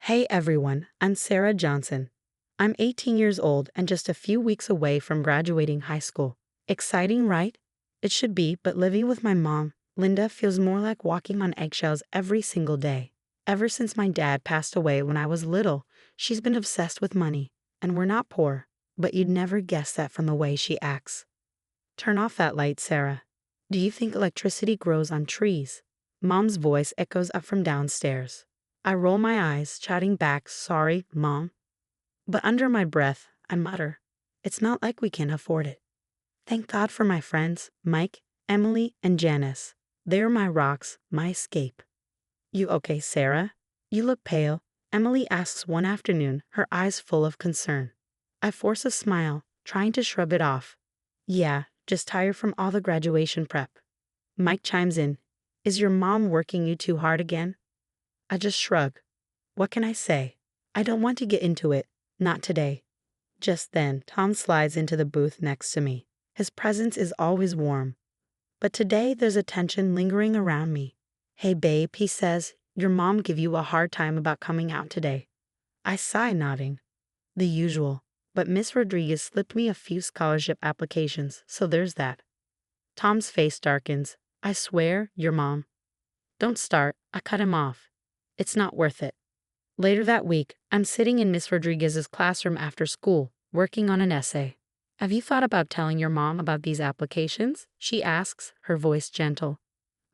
Hey everyone, I'm Sarah Johnson. I'm 18 years old and just a few weeks away from graduating high school. Exciting, right? It should be, but living with my mom, Linda, feels more like walking on eggshells every single day. Ever since my dad passed away when I was little, she's been obsessed with money, and we're not poor, but you'd never guess that from the way she acts. Turn off that light, Sarah. Do you think electricity grows on trees? Mom's voice echoes up from downstairs. I roll my eyes, chatting back, sorry, Mom. But under my breath, I mutter, it's not like we can afford it. Thank God for my friends, Mike, Emily, and Janice. They're my rocks, my escape. You okay, Sarah? You look pale, Emily asks one afternoon, her eyes full of concern. I force a smile, trying to shrug it off. Yeah, just tired from all the graduation prep. Mike chimes in. Is your mom working you too hard again? I just shrug. What can I say? I don't want to get into it. Not today. Just then, Tom slides into the booth next to me. His presence is always warm. But today there's a tension lingering around me. Hey babe, he says, your mom give you a hard time about coming out today. I sigh, nodding. The usual. But Miss Rodriguez slipped me a few scholarship applications, so there's that. Tom's face darkens. I swear, your mom. Don't start. I cut him off. It's not worth it. Later that week, I'm sitting in Miss Rodriguez's classroom after school, working on an essay. Have you thought about telling your mom about these applications? She asks, her voice gentle.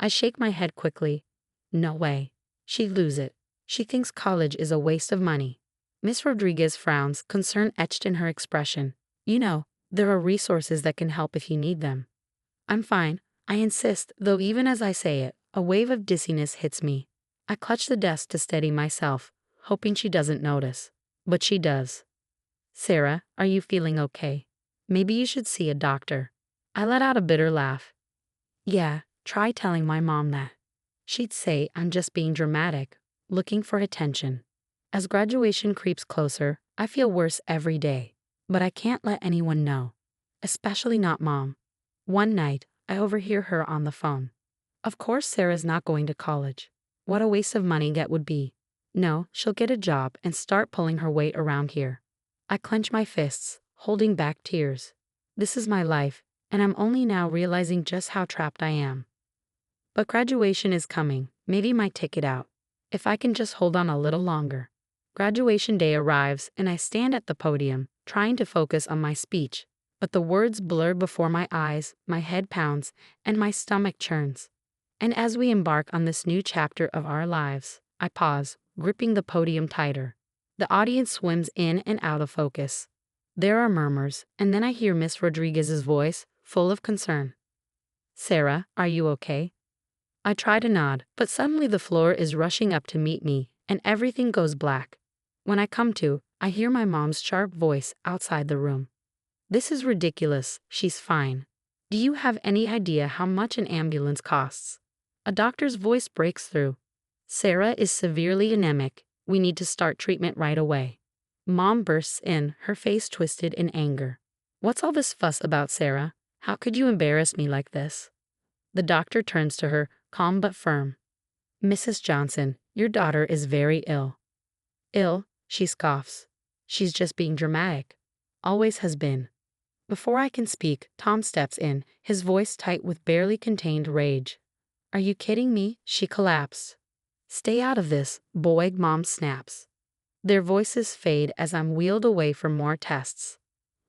I shake my head quickly. No way. She'd lose it. She thinks college is a waste of money. Miss Rodriguez frowns, concern etched in her expression. You know, there are resources that can help if you need them. I'm fine, I insist, though even as I say it, a wave of dizziness hits me. I clutch the desk to steady myself, hoping she doesn't notice. But she does. Sarah, are you feeling okay? Maybe you should see a doctor. I let out a bitter laugh. Yeah, try telling my mom that. She'd say I'm just being dramatic, looking for attention. As graduation creeps closer, I feel worse every day. But I can't let anyone know. Especially not Mom. One night, I overhear her on the phone. Of course Sarah's not going to college. What a waste of money that would be. No, she'll get a job and start pulling her weight around here. I clench my fists, holding back tears. This is my life, and I'm only now realizing just how trapped I am. But graduation is coming, maybe my ticket out. If I can just hold on a little longer. Graduation day arrives, and I stand at the podium, trying to focus on my speech. But the words blur before my eyes, my head pounds, and my stomach churns. And as we embark on this new chapter of our lives, I pause, gripping the podium tighter. The audience swims in and out of focus. There are murmurs, and then I hear Miss Rodriguez's voice, full of concern. Sarah, are you okay? I try to nod, but suddenly the floor is rushing up to meet me, and everything goes black. When I come to, I hear my mom's sharp voice outside the room. This is ridiculous, she's fine. Do you have any idea how much an ambulance costs? A doctor's voice breaks through. Sarah is severely anemic. We need to start treatment right away. Mom bursts in, her face twisted in anger. What's all this fuss about, Sarah? How could you embarrass me like this? The doctor turns to her, calm but firm. Mrs. Johnson, your daughter is very ill. Ill? She scoffs. She's just being dramatic. Always has been. Before I can speak, Tom steps in, his voice tight with barely contained rage. Are you kidding me? She collapsed. Stay out of this, boy, Mom snaps. Their voices fade as I'm wheeled away for more tests.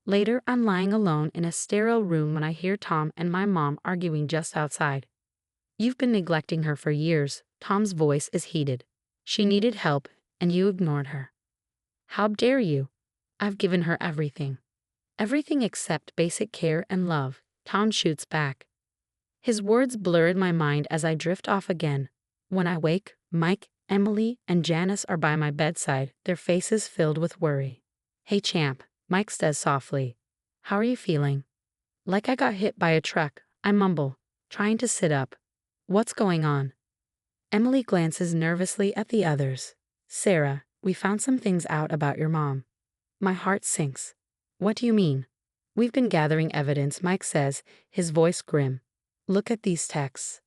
Later, I'm lying alone in a sterile room when I hear Tom and my mom arguing just outside. You've been neglecting her for years. Tom's voice is heated. She needed help, and you ignored her. How dare you? I've given her everything. Everything except basic care and love, Tom shoots back. His words blur in my mind as I drift off again. When I wake, Mike, Emily, and Janice are by my bedside, their faces filled with worry. Hey champ, Mike says softly. How are you feeling? Like I got hit by a truck, I mumble, trying to sit up. What's going on? Emily glances nervously at the others. Sarah, we found some things out about your mom. My heart sinks. What do you mean? We've been gathering evidence, Mike says, his voice grim. Look at these texts.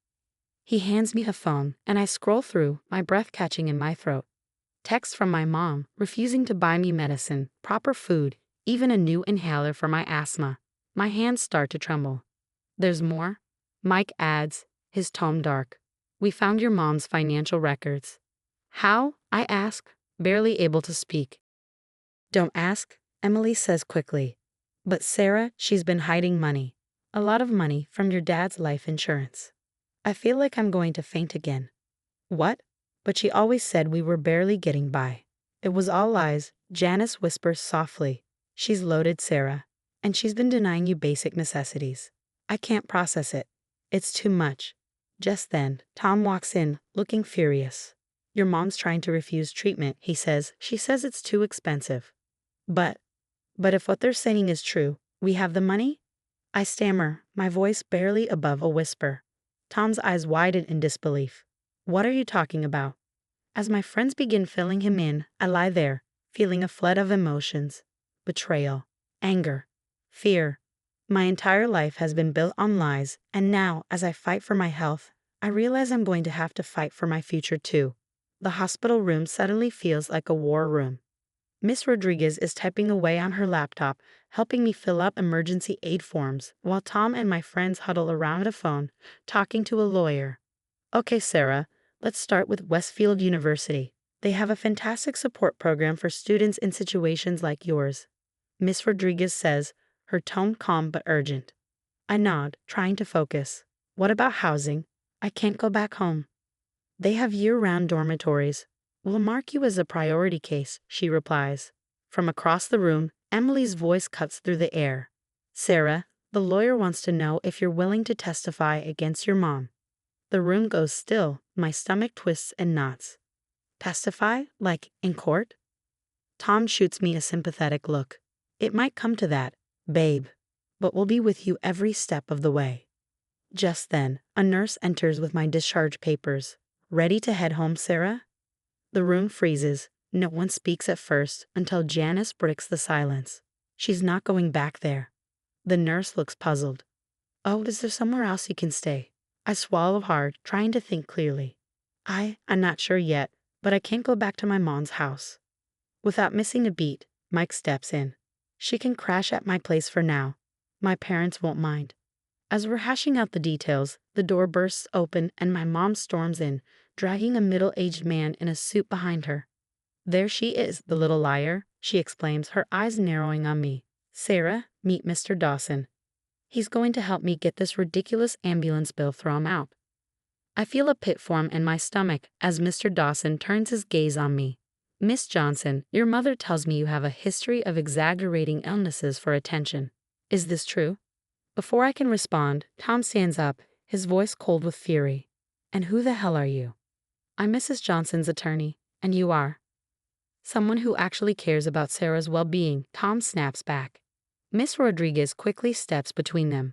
He hands me a phone, and I scroll through, my breath catching in my throat. Text from my mom, refusing to buy me medicine, proper food, even a new inhaler for my asthma. My hands start to tremble. There's more? Mike adds, his tone dark. We found your mom's financial records. How? I ask, barely able to speak. Don't ask, Emily says quickly. But Sarah, she's been hiding money. A lot of money from your dad's life insurance. I feel like I'm going to faint again. What? But she always said we were barely getting by. It was all lies, Janice whispers softly. She's loaded, Sarah. And she's been denying you basic necessities. I can't process it. It's too much. Just then, Tom walks in, looking furious. Your mom's trying to refuse treatment, he says. She says it's too expensive. But if what they're saying is true, we have the money? I stammer, my voice barely above a whisper. Tom's eyes widen in disbelief. What are you talking about? As my friends begin filling him in, I lie there, feeling a flood of emotions. Betrayal, anger, fear. My entire life has been built on lies, and now, as I fight for my health, I realize I'm going to have to fight for my future too. The hospital room suddenly feels like a war room. Miss Rodriguez is typing away on her laptop, helping me fill up emergency aid forms, while Tom and my friends huddle around a phone, talking to a lawyer. Okay, Sarah, let's start with Westfield University. They have a fantastic support program for students in situations like yours. Miss Rodriguez says, her tone calm but urgent. I nod, trying to focus. What about housing? I can't go back home. They have year-round dormitories. We'll mark you as a priority case, she replies. From across the room, Emily's voice cuts through the air. Sarah, the lawyer wants to know if you're willing to testify against your mom. The room goes still, my stomach twists and knots. Testify? Like, in court? Tom shoots me a sympathetic look. It might come to that, babe. But we'll be with you every step of the way. Just then, a nurse enters with my discharge papers. Ready to head home, Sarah? The room freezes. No one speaks at first until Janice breaks the silence. She's not going back there. The nurse looks puzzled. Oh, is there somewhere else you can stay? I swallow hard, trying to think clearly. I'm not sure yet, but I can't go back to my mom's house. Without missing a beat, Mike steps in. She can crash at my place for now. My parents won't mind. As we're hashing out the details, the door bursts open and my mom storms in, dragging a middle-aged man in a suit behind her. There she is, the little liar, she exclaims, her eyes narrowing on me. Sarah, meet Mr. Dawson. He's going to help me get this ridiculous ambulance bill thrown out. I feel a pit form in my stomach as Mr. Dawson turns his gaze on me. Miss Johnson, your mother tells me you have a history of exaggerating illnesses for attention. Is this true? Before I can respond, Tom stands up, his voice cold with fury. And who the hell are you? I'm Mrs. Johnson's attorney, and you are? Someone who actually cares about Sarah's well-being, Tom snaps back. Miss Rodriguez quickly steps between them.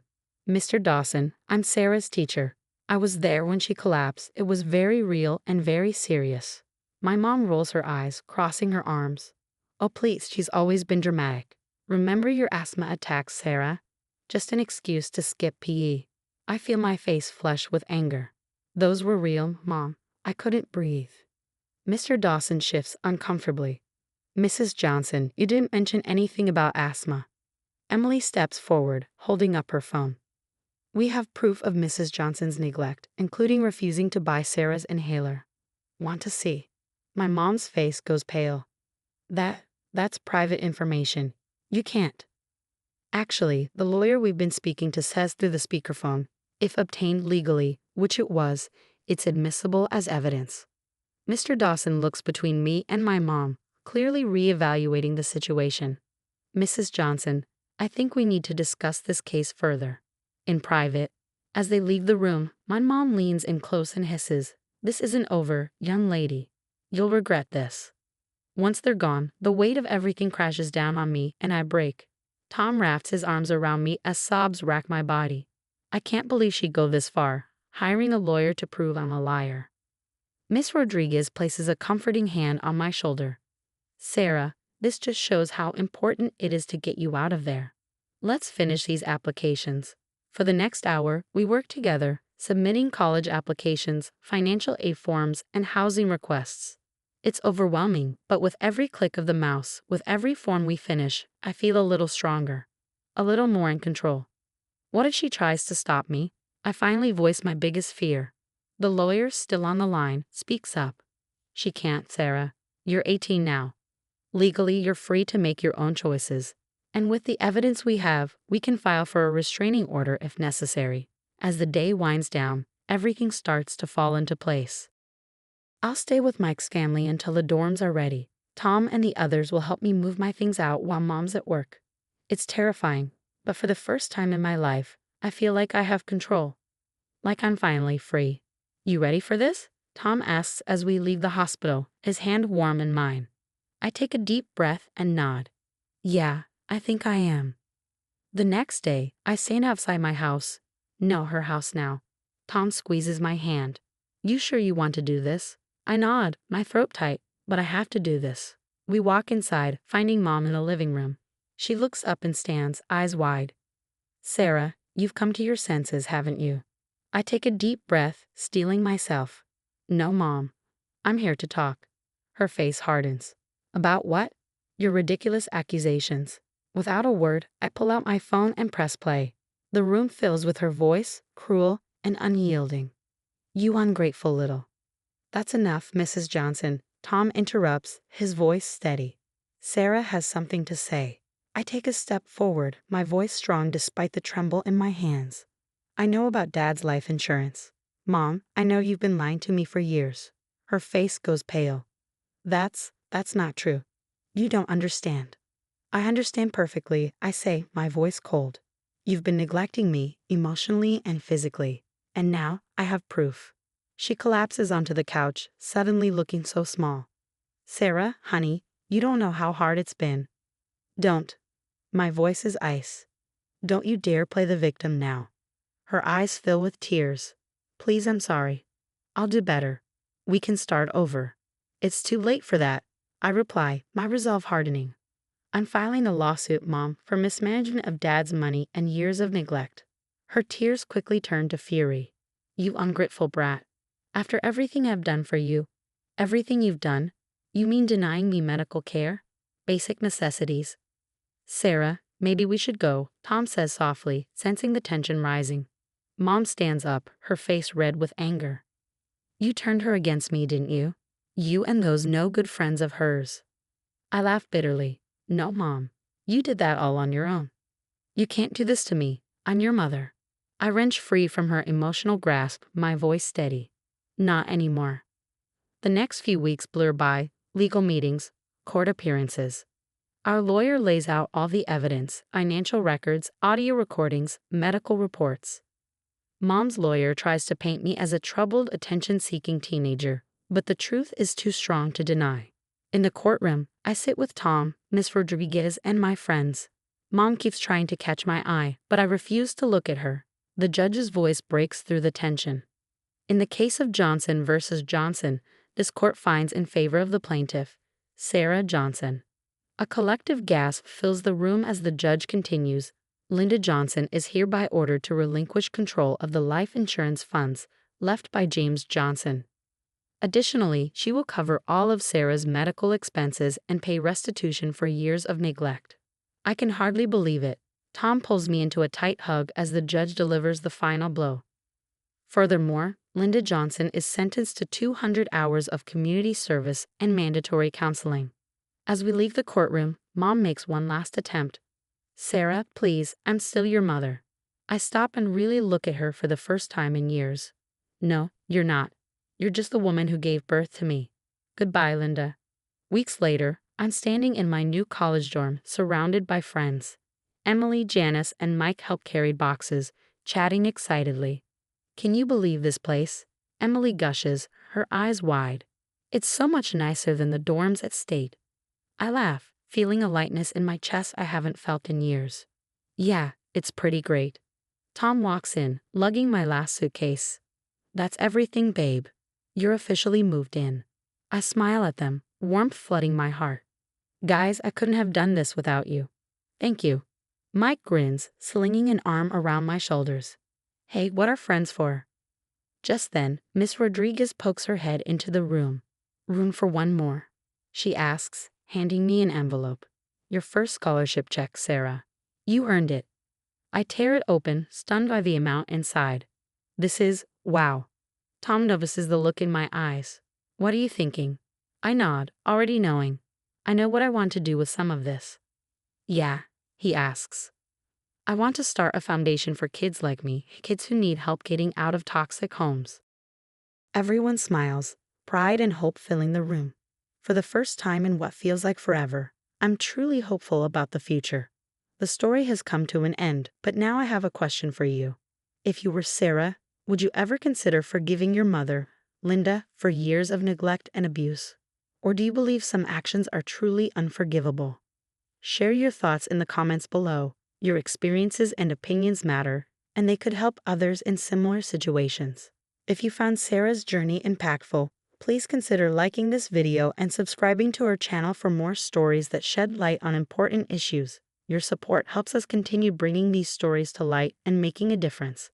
Mr. Dawson, I'm Sarah's teacher. I was there when she collapsed. It was very real and very serious. My mom rolls her eyes, crossing her arms. Oh please, she's always been dramatic. Remember your asthma attacks, Sarah? Just an excuse to skip PE. I feel my face flush with anger. Those were real, Mom. I couldn't breathe. Mr. Dawson shifts uncomfortably. Mrs. Johnson, you didn't mention anything about asthma. Emily steps forward, holding up her phone. We have proof of Mrs. Johnson's neglect, including refusing to buy Sarah's inhaler. Want to see? My mom's face goes pale. That's private information. You can't. Actually, the lawyer we've been speaking to says through the speakerphone, if obtained legally, which it was, it's admissible as evidence. Mr. Dawson looks between me and my mom, clearly re-evaluating the situation. Mrs. Johnson, I think we need to discuss this case further. In private. As they leave the room, my mom leans in close and hisses, This isn't over, young lady. You'll regret this. Once they're gone, the weight of everything crashes down on me and I break. Tom wraps his arms around me as sobs rack my body. I can't believe she'd go this far, hiring a lawyer to prove I'm a liar. Miss Rodriguez places a comforting hand on my shoulder. Sarah, this just shows how important it is to get you out of there. Let's finish these applications. For the next hour, we work together, submitting college applications, financial aid forms, and housing requests. It's overwhelming, but with every click of the mouse, with every form we finish, I feel a little stronger, a little more in control. What if she tries to stop me? I finally voice my biggest fear. The lawyer, still on the line, speaks up. She can't, Sarah. You're 18 now. Legally, you're free to make your own choices. And with the evidence we have, we can file for a restraining order if necessary. As the day winds down, everything starts to fall into place. I'll stay with Mike's family until the dorms are ready. Tom and the others will help me move my things out while Mom's at work. It's terrifying, but for the first time in my life, I feel like I have control. Like I'm finally free. You ready for this? Tom asks as we leave the hospital, his hand warm in mine. I take a deep breath and nod. Yeah, I think I am. The next day, I stand outside my house. No, her house now. Tom squeezes my hand. You sure you want to do this? I nod, my throat tight, but I have to do this. We walk inside, finding Mom in the living room. She looks up and stands, eyes wide. Sarah, you've come to your senses, haven't you? I take a deep breath, steeling myself. No, Mom. I'm here to talk. Her face hardens. About what? Your ridiculous accusations. Without a word, I pull out my phone and press play. The room fills with her voice, cruel and unyielding. You ungrateful little. That's enough, Mrs. Johnson. Tom interrupts, his voice steady. Sarah has something to say. I take a step forward, my voice strong despite the tremble in my hands. I know about Dad's life insurance. Mom, I know you've been lying to me for years. Her face goes pale. That's not true. You don't understand. I understand perfectly, I say, my voice cold. You've been neglecting me, emotionally and physically. And now, I have proof. She collapses onto the couch, suddenly looking so small. Sarah, honey, you don't know how hard it's been. Don't. My voice is ice. Don't you dare play the victim now. Her eyes fill with tears. Please, I'm sorry. I'll do better. We can start over. It's too late for that, I reply, my resolve hardening. I'm filing a lawsuit, Mom, for mismanagement of Dad's money and years of neglect. Her tears quickly turn to fury. You ungrateful brat. After everything I've done for you, everything you've done, you mean denying me medical care? Basic necessities. Sarah, maybe we should go, Tom says softly, sensing the tension rising. Mom stands up, her face red with anger. You turned her against me, didn't you? You and those no good friends of hers. I laugh bitterly. No, Mom. You did that all on your own. You can't do this to me. I'm your mother. I wrench free from her emotional grasp, my voice steady. Not anymore. The next few weeks blur by, legal meetings, court appearances. Our lawyer lays out all the evidence, financial records, audio recordings, medical reports. Mom's lawyer tries to paint me as a troubled, attention-seeking teenager, but the truth is too strong to deny. In the courtroom, I sit with Tom, Miss Rodriguez, and my friends. Mom keeps trying to catch my eye, but I refuse to look at her. The judge's voice breaks through the tension. In the case of Johnson versus Johnson, this court finds in favor of the plaintiff, Sarah Johnson. A collective gasp fills the room as the judge continues. Linda Johnson is hereby ordered to relinquish control of the life insurance funds left by James Johnson. Additionally, she will cover all of Sarah's medical expenses and pay restitution for years of neglect. I can hardly believe it. Tom pulls me into a tight hug as the judge delivers the final blow. Furthermore, Linda Johnson is sentenced to 200 hours of community service and mandatory counseling. As we leave the courtroom, Mom makes one last attempt. Sarah, please, I'm still your mother. I stop and really look at her for the first time in years. No, you're not. You're just the woman who gave birth to me. Goodbye, Linda. Weeks later, I'm standing in my new college dorm, surrounded by friends. Emily, Janice, and Mike help carry boxes, chatting excitedly. Can you believe this place? Emily gushes, her eyes wide. It's so much nicer than the dorms at State. I laugh, feeling a lightness in my chest I haven't felt in years. Yeah, it's pretty great. Tom walks in, lugging my last suitcase. That's everything, babe. You're officially moved in. I smile at them, warmth flooding my heart. Guys, I couldn't have done this without you. Thank you. Mike grins, slinging an arm around my shoulders. Hey, what are friends for? Just then, Miss Rodriguez pokes her head into the room. Room for one more? She asks, handing me an envelope. Your first scholarship check, Sarah. You earned it. I tear it open, stunned by the amount inside. This is, wow. Tom notices the look in my eyes. What are you thinking? I nod, already knowing. I know what I want to do with some of this. Yeah, he asks. I want to start a foundation for kids like me, kids who need help getting out of toxic homes. Everyone smiles, pride and hope filling the room. For the first time in what feels like forever, I'm truly hopeful about the future. The story has come to an end, but now I have a question for you. If you were Sarah, would you ever consider forgiving your mother, Linda, for years of neglect and abuse? Or do you believe some actions are truly unforgivable? Share your thoughts in the comments below. Your experiences and opinions matter, and they could help others in similar situations. If you found Sarah's journey impactful, please consider liking this video and subscribing to our channel for more stories that shed light on important issues. Your support helps us continue bringing these stories to light and making a difference.